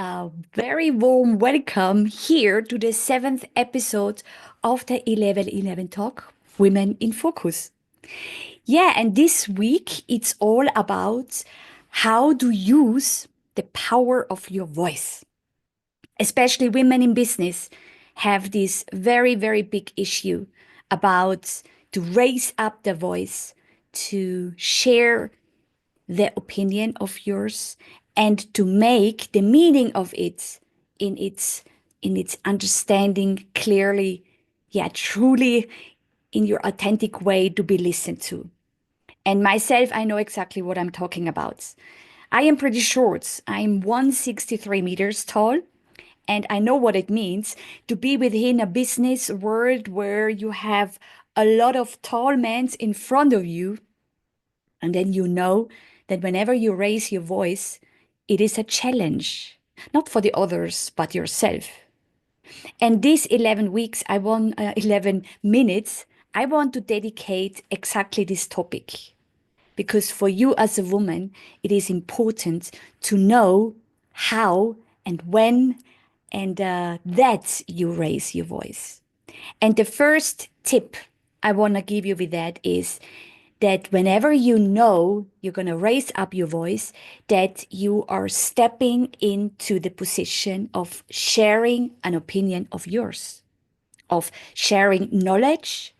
A very warm welcome here to the seventh episode of the 1111 Talk Women in Focus. Yeah, and this week it's all about how to use the power of your voice. Especially women in business have this very, very big issue about to raise up their voice, to share the opinion of yours and to make the meaning of it in its understanding clearly, yeah, truly in your authentic way to be listened to. And myself, I know exactly what I'm talking about. I am pretty short. I'm 163 meters tall, and I know what it means to be within a business world where you have a lot of tall men in front of you, and then you know that whenever you raise your voice, it is a challenge, not for the others, but yourself. And these 11 weeks, 11 minutes, I want to dedicate exactly this topic. Because for you as a woman, it is important to know how and when and that you raise your voice. And the first tip I want to give you with that is that whenever you know you're going to raise up your voice, that you are stepping into the position of sharing an opinion of yours, of sharing knowledge,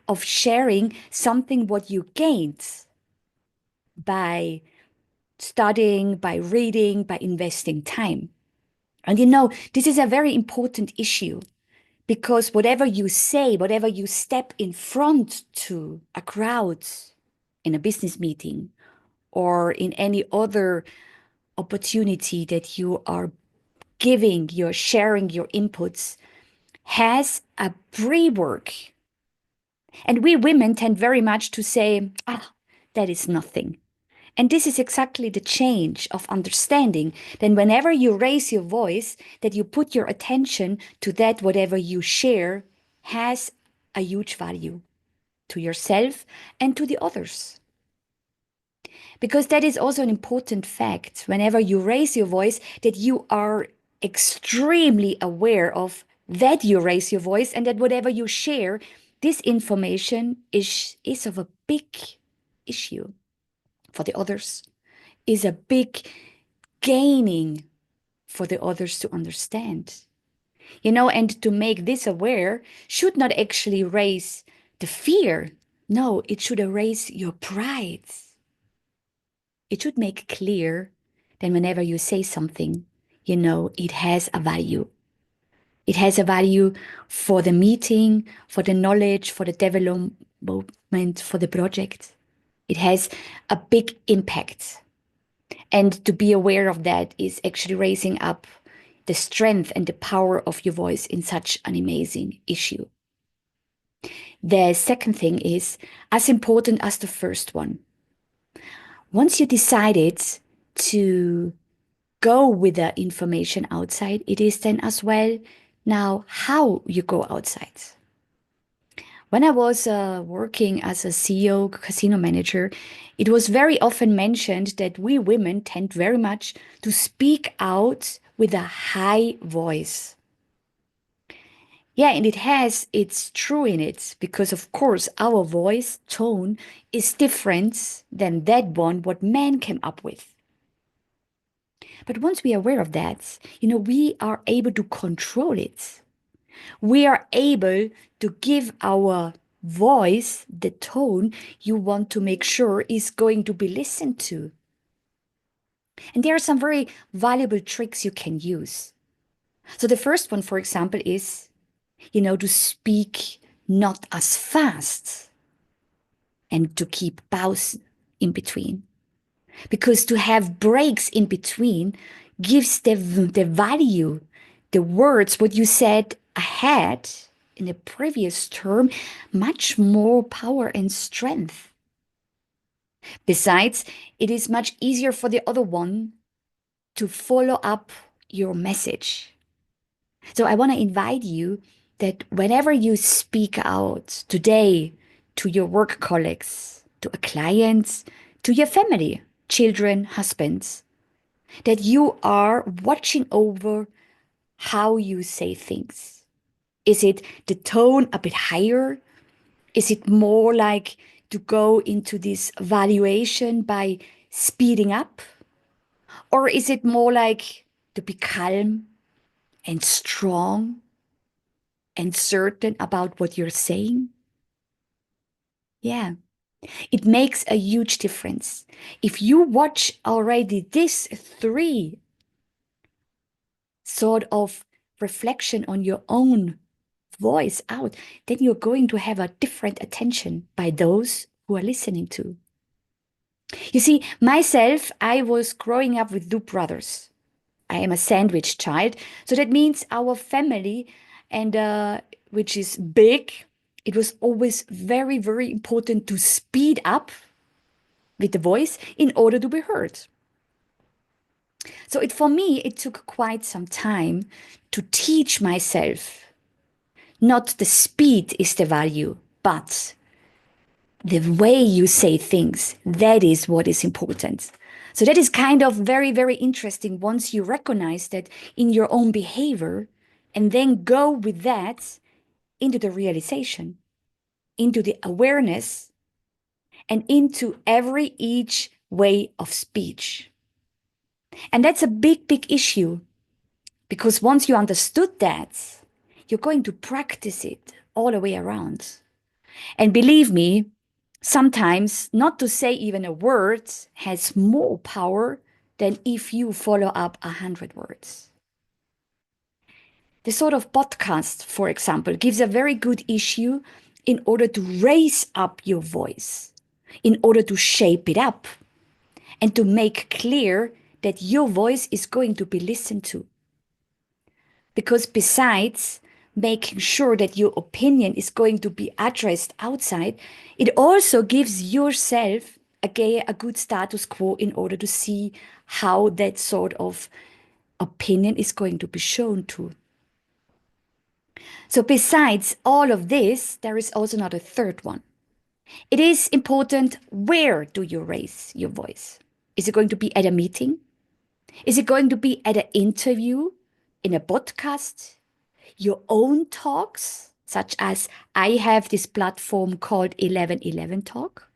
of sharing something what you gained by studying, by reading, by investing time. And this is a very important issue because whatever you say, whatever you step in front to a crowd in a business meeting or in any other opportunity that you are giving, you're sharing your inputs, has a pre-work. And we women tend very much to say, that is nothing. And this is exactly the change of understanding. Then whenever you raise your voice, that you put your attention to that whatever you share has a huge value to yourself and to the others. Because that is also an important fact whenever you raise your voice, that you are extremely aware of that you raise your voice and that whatever you share, this information is of a big issue for the others, is a big gaining for the others to understand. And to make this aware should not actually raise the fear. No, it should erase your pride. It should make clear that whenever you say something, it has a value. It has a value for the meeting, for the knowledge, for the development, for the project. It has a big impact. And to be aware of that is actually raising up the strength and the power of your voice in such an amazing issue. The second thing is as important as the first one. Once you decided to go with the information outside, it is then as well now how you go outside. When I was working as a CEO, casino manager, it was very often mentioned that we women tend very much to speak out with a high voice. Yeah, and it's true in it, because of course our voice tone is different than that one what men came up with. But once we are aware of that, we are able to control it. We are able to give our voice the tone you want to make sure is going to be listened to. And there are some very valuable tricks you can use. So the first one, for example, is, to speak not as fast and to keep pause in between. Because to have breaks in between gives the value, the words, what you said ahead in the previous term, much more power and strength. Besides, it is much easier for the other one to follow up your message. So I want to invite you that whenever you speak out today to your work colleagues, to a client, to your family, children, husbands, that you are watching over how you say things. Is it the tone a bit higher? Is it more like to go into this valuation by speeding up? Or is it more like to be calm and strong and certain about what you're saying? Yeah, it makes a huge difference. If you watch already these three sort of reflection on your own voice out, then you're going to have a different attention by those who are listening to. You see, myself, I was growing up with two brothers. I am a sandwich child. So that means our family, and which is big, it was always very, very important to speed up with the voice in order to be heard. So for me, it took quite some time to teach myself not the speed is the value, but the way you say things, that is what is important. So that is kind of very, very interesting once you recognize that in your own behavior and then go with that into the realization, into the awareness, and into every each way of speech. And that's a big, big issue because once you understood that, you're going to practice it all the way around. And believe me, sometimes not to say even a word has more power than if you follow up 100 words. The sort of podcast, for example, gives a very good issue in order to raise up your voice, in order to shape it up, and to make clear that your voice is going to be listened to. Because besides making sure that your opinion is going to be addressed outside, it also gives yourself a good status quo in order to see how that sort of opinion is going to be shown to. So besides all of this, there is also not a third one. It is important, where do you raise your voice? Is it going to be at a meeting? Is it going to be at an interview, in a podcast, your own talks, such as I have this platform called 1111 Talk?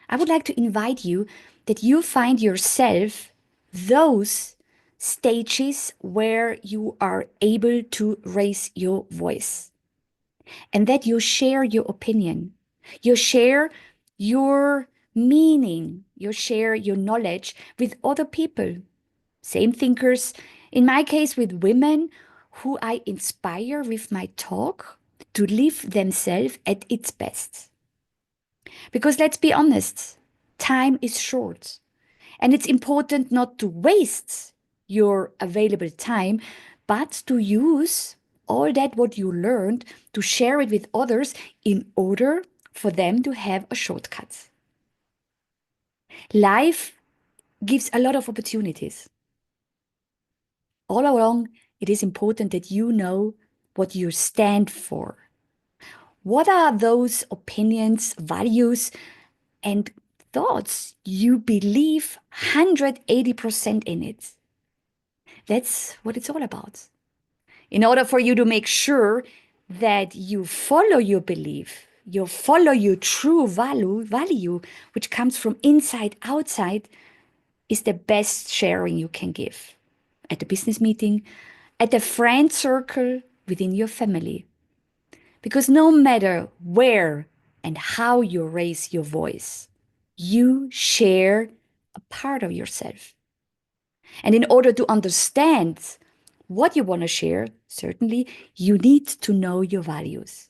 I would like to invite you that you find yourself those stages where you are able to raise your voice and that you share your opinion, you share your meaning, you share your knowledge with other people, same thinkers, in my case with women who I inspire with my talk to live themselves at its best. Because let's be honest, time is short. And it's important not to waste your available time, but to use all that what you learned to share it with others in order for them to have a shortcut. Life gives a lot of opportunities. All along, it is important that you know what you stand for. What are those opinions, values, and thoughts you believe 180% in it? That's what it's all about. In order for you to make sure that you follow your belief, you follow your true value, which comes from inside outside, is the best sharing you can give at a business meeting, at a friend circle, within your family. Because no matter where and how you raise your voice, you share a part of yourself. And in order to understand what you want to share, certainly you need to know your values.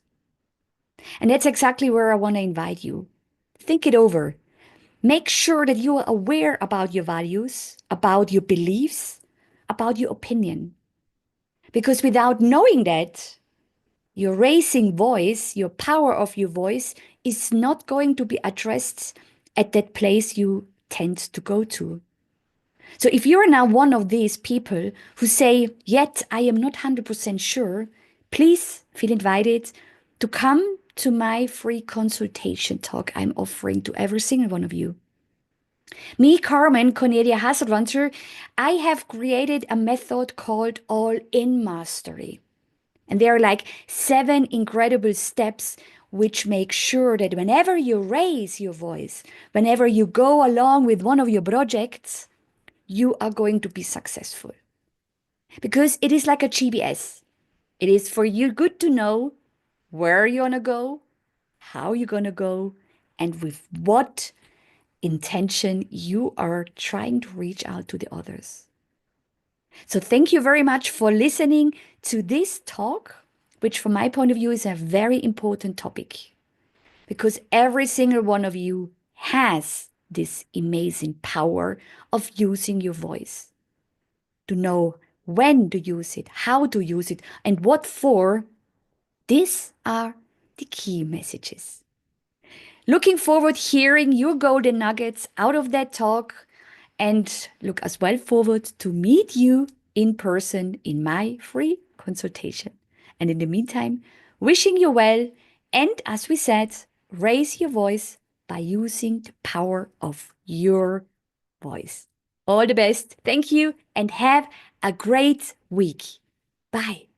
And that's exactly where I want to invite you. Think it over. Make sure that you are aware about your values, about your beliefs, about your opinion. Because without knowing that, your raising voice, your power of your voice is not going to be addressed at that place you tend to go to. So if you're now one of these people who say, yet I am not 100% sure, please feel invited to come to my free consultation talk I'm offering to every single one of you. Me, Carmen, Cornelia Haselwanter, I have created a method called All In Mastery. And there are like 7 incredible steps which make sure that whenever you raise your voice, whenever you go along with one of your projects, you are going to be successful. Because it is like a GPS. It is for you good to know where you're going to go, how you're going to go, and with what intention you are trying to reach out to the others. So, thank you very much for listening to this talk, which, from my point of view, is a very important topic because every single one of you has this amazing power of using your voice to know when to use it, how to use it, and what for. These are the key messages. Looking forward hearing your golden nuggets out of that talk and look as well forward to meet you in person in my free consultation. And in the meantime, wishing you well and as we said, raise your voice by using the power of your voice. All the best. Thank you and have a great week. Bye.